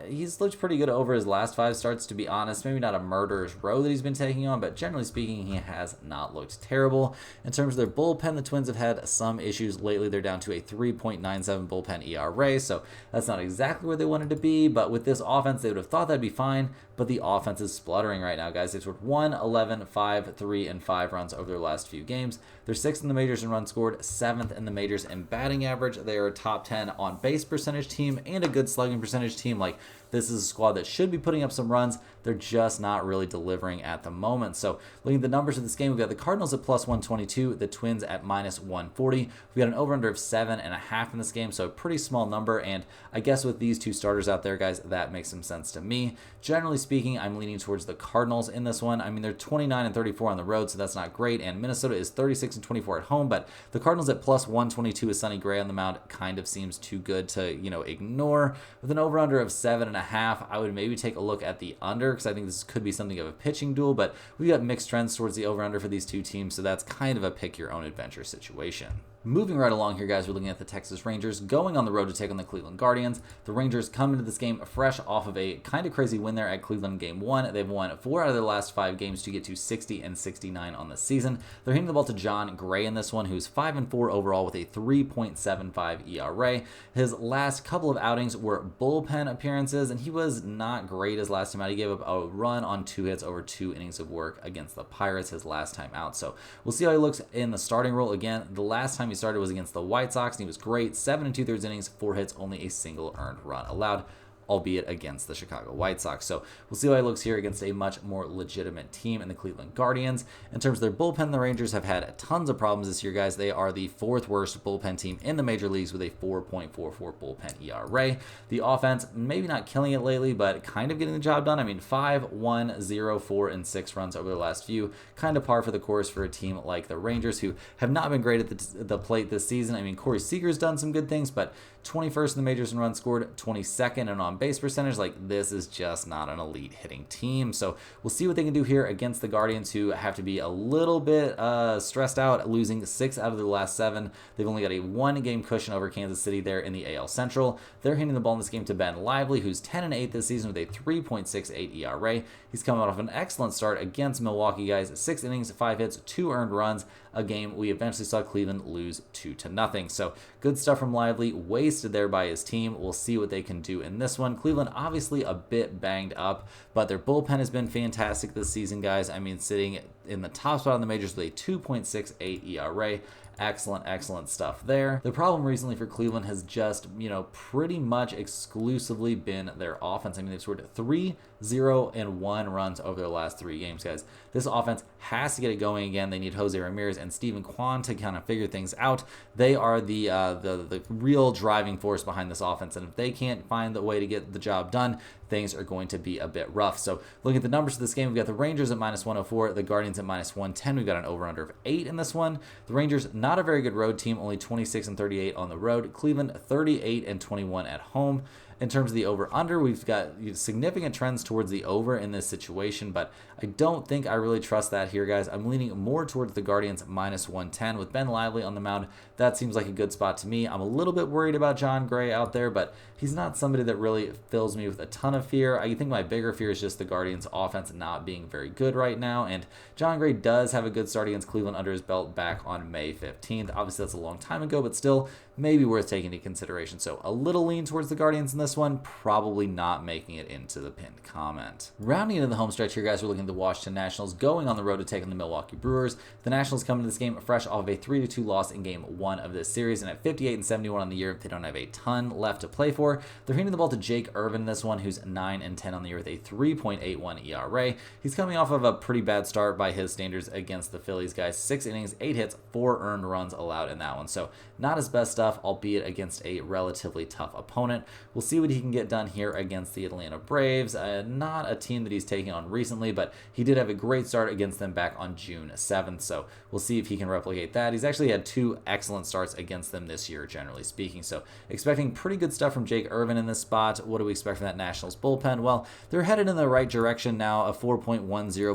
He's looked pretty good over his last 5 starts, to be honest. Maybe not a murderer's row that he's been taking on, but generally speaking, he has not looked terrible. In terms of their bullpen, the Twins have had some issues lately. They're down to a 3.97 bullpen ERA, so that's not exactly where they wanted to be, but with this offense, they would have thought that'd be fine, but the offense is spluttering right now, guys. They've scored 1, 11, 5, 3, and 5 runs over their last few games. They're 6th in the majors in runs scored, 7th in the majors in batting average. They are a top 10 on base percentage team and a good slugging percentage team. Like, this is a squad that should be putting up some runs. They're just not really delivering at the moment. So looking at the numbers of this game, we've got the Cardinals at plus 122, the Twins at minus 140. We've got an over-under of 7.5 in this game, so a pretty small number. And I guess with these 2 starters out there, guys, that makes some sense to me. Generally speaking, I'm leaning towards the Cardinals in this one. I mean, they're 29 and 34 on the road, so that's not great. And Minnesota is 36 and 24 at home, but the Cardinals at plus 122 with Sonny Gray on the mound kind of seems too good to, ignore. With an over-under of 7.5, I would maybe take a look at the under, because I think this could be something of a pitching duel, but we've got mixed trends towards the over-under for these 2 teams, so that's kind of a pick-your-own-adventure situation. Moving right along here, guys, we're looking at the Texas Rangers going on the road to take on the Cleveland Guardians. The Rangers come into this game fresh off of a kind of crazy win there at Cleveland Game 1. They've won 4 out of their last 5 games to get to 60 and 69 on the season. They're handing the ball to Jon Gray in this one, who's 5 and 4 overall with a 3.75 ERA. His last couple of outings were bullpen appearances, and he was not great his last time out. He gave up a run on 2 hits over 2 innings of work against the Pirates his last time out. So we'll see how he looks in the starting role. Again, the last time he started was against the White Sox, and he was great. 7 2/3 innings, 4 hits, only a single earned run allowed, albeit against the Chicago White Sox. So we'll see how he looks here against a much more legitimate team in the Cleveland Guardians. In terms of their bullpen, the Rangers have had tons of problems this year, guys. They are the 4th worst bullpen team in the major leagues with a 4.44 bullpen ERA. The offense, maybe not killing it lately, but kind of getting the job done. I mean, 5, 1, 0, 4, and 6 runs over the last few. Kind of par for the course for a team like the Rangers, who have not been great at the plate this season. I mean, Corey Seager's done some good things, but 21st in the majors in runs scored, 22nd in on-base percentage. Like, this is just not an elite hitting team. So we'll see what they can do here against the Guardians, who have to be a little bit stressed out, losing 6 out of their last 7. They've only got a 1-game cushion over Kansas City there in the AL Central. They're handing the ball in this game to Ben Lively, who's 10 and 8 this season with a 3.68 ERA. He's coming off an excellent start against Milwaukee, guys. 6 innings, 5 hits, 2 earned runs. A game we eventually saw Cleveland lose 2-0. So good stuff from Lively, wasted there by his team. We'll see what they can do in this one. Cleveland obviously a bit banged up, but their bullpen has been fantastic this season, guys. I mean, sitting in the top spot in the majors with a 2.68 ERA. Excellent stuff there. The problem recently for Cleveland has just, pretty much exclusively been their offense. I mean, they've scored 3, 0, and 1 runs over their last 3 games, guys. This offense has to get it going again. They need Jose Ramirez and Steven Kwan to kind of figure things out. They are the real driving force behind this offense, and if they can't find the way to get the job done, things are going to be a bit rough. So looking at the numbers of this game, we've got the Rangers at minus 104, the Guardians at minus 110. We've got an over-under of 8 in this one. The Rangers, not a very good road team, only 26 and 38 on the road. Cleveland, 38 and 21 at home. In terms of the over-under, we've got significant trends towards the over in this situation, but I don't think I really trust that here, guys. I'm leaning more towards the Guardians minus 110 with Ben Lively on the mound. That seems like a good spot to me. I'm a little bit worried about Jon Gray out there, but he's not somebody that really fills me with a ton of fear. I think my bigger fear is just the Guardians' offense not being very good right now, and Jon Gray does have a good start against Cleveland under his belt back on May 15th. Obviously, that's a long time ago, but still maybe worth taking into consideration. So a little lean towards the Guardians in this one, probably not making it into the pinned comment. Rounding into the home stretch here, guys, we're looking at the Washington Nationals going on the road to take on the Milwaukee Brewers. The Nationals come into this game fresh off of a 3-2 loss in game 1 of this series, and at 58 and 71 on the year, they don't have a ton left to play for. They're handing the ball to Jake Irvin in this one, who's 9 and 10 on the year with a 3.81 ERA. He's coming off of a pretty bad start by his standards against the Phillies, guys. 6 innings, 8 hits, 4 earned runs allowed in that one. So not his best stuff stuff, albeit against a relatively tough opponent. We'll see what he can get done here against the Atlanta Braves. Not a team that he's taken on recently, but he did have a great start against them back on June 7th, so we'll see if he can replicate that. He's actually had 2 excellent starts against them this year, generally speaking, so expecting pretty good stuff from Jake Irvin in this spot. What do we expect from that Nationals bullpen? Well, they're headed in the right direction now. A 4.10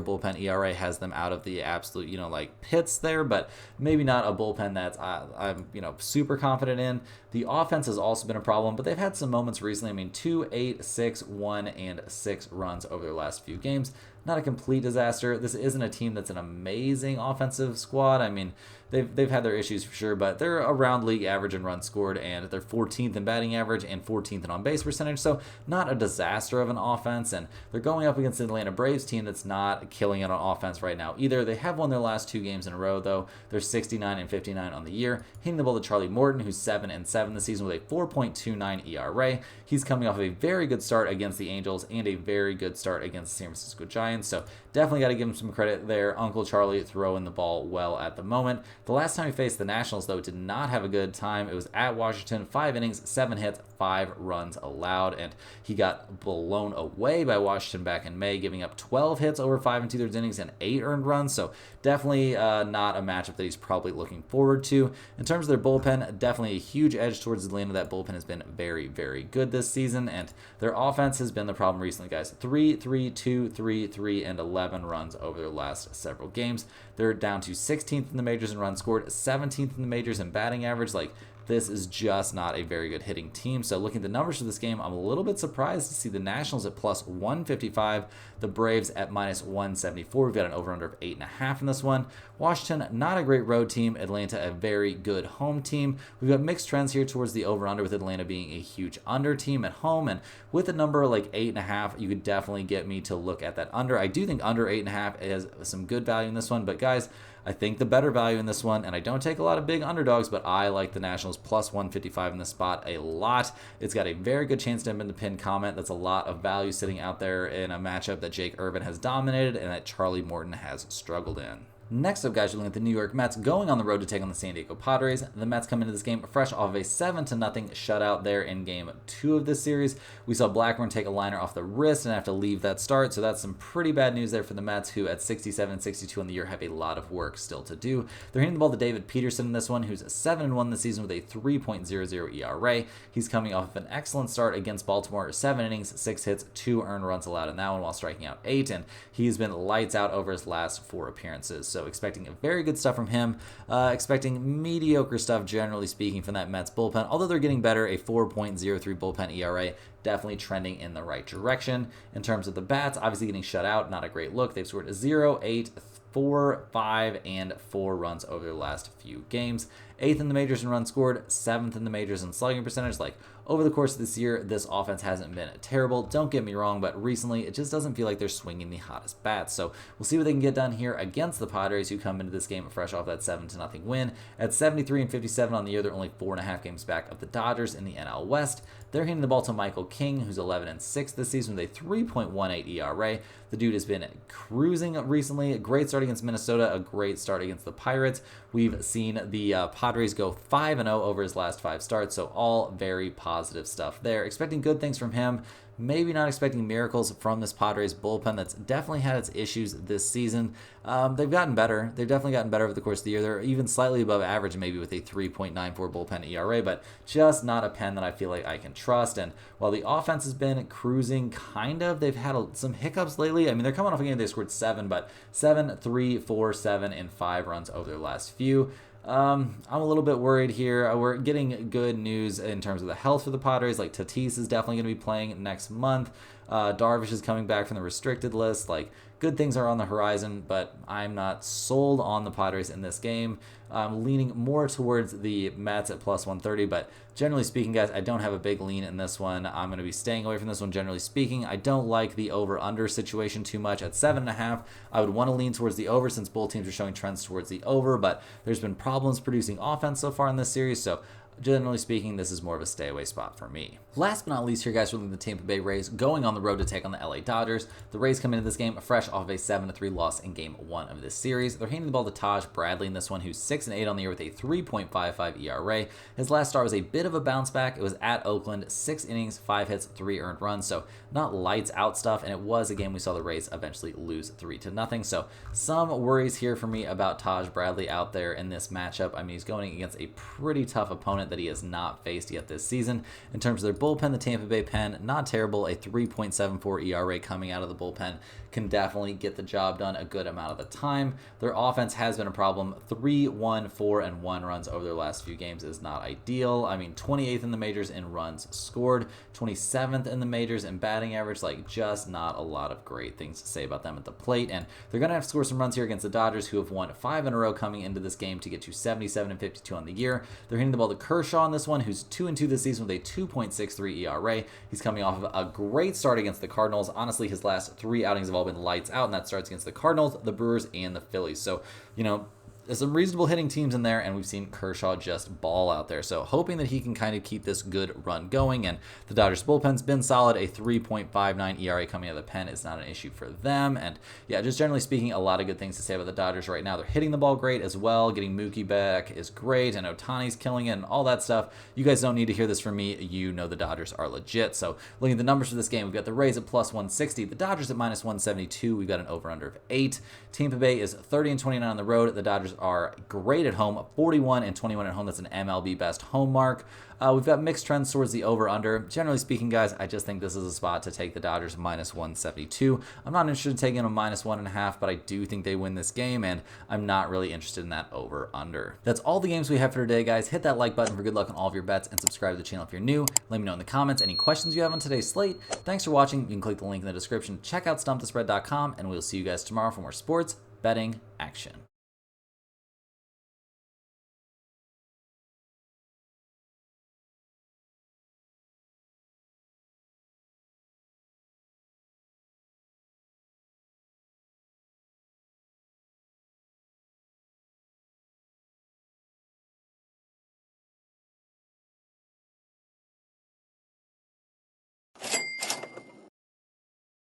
bullpen ERA has them out of the absolute, pits there, but maybe not a bullpen that I'm, super confident in. The offense has also been a problem, but they've had some moments recently. I mean, 2, 8, 6, 1, and 6 runs over their last few games. Not a complete disaster. This isn't a team that's an amazing offensive squad. I mean, they've had their issues for sure, but they're around league average in runs scored, and they're 14th in batting average and 14th in on-base percentage, so not a disaster of an offense, and they're going up against the Atlanta Braves team that's not killing it on offense right now either. They have won their last 2 games in a row, though. They're 69 and 59 on the year, hitting the ball to Charlie Morton, who's 7 and 7 this season with a 4.29 ERA. He's coming off of a very good start against the Angels and a very good start against the San Francisco Giants, so definitely got to give him some credit there. Uncle Charlie throwing the ball well at the moment. The last time he faced the Nationals, though, did not have a good time. It was at Washington, 5 innings, 7 hits, 5 runs allowed, and he got blown away by Washington back in May, giving up 12 hits over 5 2/3 innings and 8 earned runs, so definitely not a matchup that he's probably looking forward to. In terms of their bullpen, definitely a huge edge towards Atlanta. That bullpen has been very, very good this season, and their offense has been the problem recently, guys. 3, 3, 2, 3, 3, and 11 runs over their last several games. They're down to 16th in the majors in runs scored, 17th in the majors in batting average. This is just not a very good hitting team. So looking at the numbers for this game, I'm a little bit surprised to see the Nationals at plus 155, the Braves at minus 174. We've got an over-under of 8.5 in this one. Washington, not a great road team. Atlanta, a very good home team. We've got mixed trends here towards the over-under, with Atlanta being a huge under team at home. And with a number like 8.5, you could definitely get me to look at that under. I do think under 8.5 has some good value in this one. But guys, I think the better value in this one, and I don't take a lot of big underdogs, but I like the Nationals plus 155 in this spot a lot. It's got a very good chance to end in the pinned comment. That's a lot of value sitting out there in a matchup that Jake Irvin has dominated and that Charlie Morton has struggled in. Next up, guys, you're looking at the New York Mets going on the road to take on the San Diego Padres. The Mets come into this game fresh off of a 7-0 shutout there in Game 2 of this series. We saw Blackburn take a liner off the wrist and have to leave that start, so that's some pretty bad news there for the Mets, who at 67-62 on the year have a lot of work still to do. They're hitting the ball to David Peterson in this one, who's 7-1 this season with a 3.00 ERA. He's coming off of an excellent start against Baltimore, 7 innings, 6 hits, 2 earned runs allowed in that one while striking out 8, and he's been lights out over his last 4 appearances. So expecting very good stuff from him, expecting mediocre stuff generally speaking from that Mets bullpen, although they're getting better. A 4.03 bullpen ERA, definitely trending in the right direction. In terms of the bats, obviously getting shut out, not a great look. They've scored 0, 8, 4, 5, and 4 runs over their last few games. 8th in the majors in runs scored, 7th in the majors in slugging percentage. Over the course of this year, this offense hasn't been terrible. Don't get me wrong, but recently it just doesn't feel like they're swinging the hottest bats. So we'll see what they can get done here against the Padres, who come into this game fresh off that 7-0 win. At 73-57 on the year, they're only 4.5 games back of the Dodgers in the NL West. They're hitting the ball to Michael King, who's 11-6 this season with a 3.18 ERA. The dude has been cruising recently. A great start against Minnesota, a great start against the Pirates. We've seen the Padres go 5-0 over his last 5 starts, so all very positive stuff there. Expecting good things from him. Maybe not expecting miracles from this Padres bullpen that's definitely had its issues this season. They've gotten better. They've definitely gotten better over the course of the year. They're even slightly above average, maybe with a 3.94 bullpen ERA, but just not a pen that I feel like I can trust. And while the offense has been cruising, kind of, they've had some hiccups lately. I mean, they're coming off a game they scored 7, but 7, 3, 4, 7, and 5 runs over their last few. I'm a little bit worried here. We're getting good news in terms of the health for the Padres. Tatis is definitely going to be playing next month. Darvish is coming back from the restricted list. Good things are on the horizon, but I'm not sold on the Padres in this game. I'm leaning more towards the Mets at plus 130, but generally speaking, guys, I don't have a big lean in this one. I'm going to be staying away from this one, generally speaking. I don't like the over-under situation too much. At 7.5, I would want to lean towards the over since both teams are showing trends towards the over, but there's been problems producing offense so far in this series, so generally speaking, this is more of a stay away spot for me. Last but not least here, guys, we're looking at the Tampa Bay Rays going on the road to take on the LA Dodgers. The Rays come into this game fresh off of a 7-3 loss in game 1 of this series. They're handing the ball to Taj Bradley in this one, who's 6-8 on the year with a 3.55 ERA. His last start was a bit of a bounce back. It was at Oakland, 6 innings, 5 hits, 3 earned runs, so not lights out stuff, and it was a game we saw the Rays eventually lose 3-0. So some worries here for me about Taj Bradley out there in this matchup. I mean, he's going against a pretty tough opponent that he has not faced yet this season. In terms of their bullpen, the Tampa Bay pen, not terrible. A 3.74 ERA coming out of the bullpen can definitely get the job done a good amount of the time. Their offense has been a problem. 3, 1, 4, and 1 runs over their last few games is not ideal. I mean, 28th in the majors in runs scored, 27th in the majors in batting average. Like, just not a lot of great things to say about them at the plate. And they're going to have to score some runs here against the Dodgers, who have won 5 in a row coming into this game to get to 77-52 on the year. They're hitting the ball to Kershaw in this one, who's 2-2 this season with a 2.63 ERA. He's coming off of a great start against the Cardinals. Honestly, his last 3 outings have all been lights out, and that starts against the Cardinals, the Brewers, and the Phillies. So, there's some reasonable hitting teams in there, and we've seen Kershaw just ball out there. So hoping that he can kind of keep this good run going. And the Dodgers bullpen's been solid. A 3.59 ERA coming out of the pen is not an issue for them. And yeah, just generally speaking, a lot of good things to say about the Dodgers right now. They're hitting the ball great as well. Getting Mookie back is great, and Ohtani's killing it and all that stuff. You guys don't need to hear this from me. You know the Dodgers are legit. So looking at the numbers for this game, we've got the Rays at plus 160, the Dodgers at minus 172. We've got an over-under of 8. Tampa Bay is 30-29 on the road. The Dodgers are great at home, 41-21 at home. That's an MLB best home mark. We've got mixed trends towards the over-under. Generally speaking, guys, I just think this is a spot to take the Dodgers minus 172. I'm not interested in taking a minus 1.5, but I do think they win this game, and I'm not really interested in that over-under. That's all the games we have for today, guys. Hit that like button for good luck on all of your bets, and subscribe to the channel if you're new. Let me know in the comments any questions you have on today's slate. Thanks for watching. You can click the link in the description. Check out stumpthespread.com, and we'll see you guys tomorrow for more sports betting action.